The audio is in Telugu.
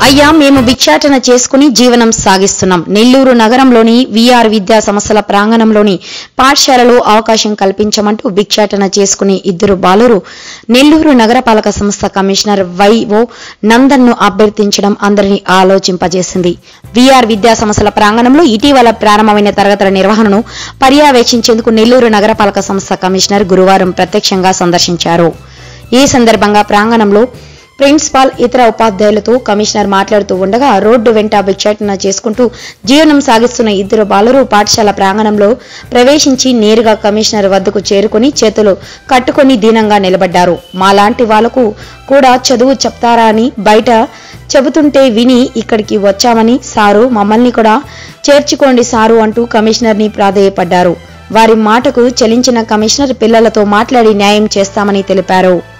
అయ్యా మేము భిక్షాటన చేసుకుని జీవనం సాగిస్తున్నాం. నెల్లూరు నగరంలోని విఆర్ విద్యా సంస్థల ప్రాంగణంలోని పాఠశాలలో అవకాశం కల్పించమంటూ భిక్షాటన చేసుకుని ఇద్దరు బాలురు నెల్లూరు నగరపాలక సంస్థ కమిషనర్ వైఓ నందన్ను అభ్యర్థించడం అందరినీ ఆలోచింపజేసింది. విఆర్ విద్యా సంస్థల ప్రాంగణంలో ఇటీవల ప్రారంభమైన తరగతుల నిర్వహణను పర్యవేక్షించేందుకు నెల్లూరు నగరపాలక సంస్థ కమిషనర్ గురువారం ప్రత్యక్షంగా సందర్శించారు. ఈ సందర్భంగా ప్రాంగణంలో ప్రిన్సిపాల్ ఇతర ఉపాధ్యాయులతో కమిషనర్ మాట్లాడుతూ ఉండగా రోడ్డు వెంట భిక్షాటన చేసుకుంటూ జీవనం సాగిస్తున్న ఇద్దరు బాలురు పాఠశాల ప్రాంగణంలో ప్రవేశించి నేరుగా కమిషనర్ వద్దకు చేరుకుని చేతులు కట్టుకుని దీనంగా నిలబడ్డారు. మాలాంటి వాళ్లకు కూడా చదువు చెప్తారా అని బయట చెబుతుంటే విని ఇక్కడికి వచ్చామని, సారు మమ్మల్ని కూడా చేర్చుకోండి సారు అంటూ కమిషనర్ ని ప్రాధేయపడ్డారు. వారి మాటకు చలించిన కమిషనర్ పిల్లలతో మాట్లాడి న్యాయం చేస్తామని తెలిపారు.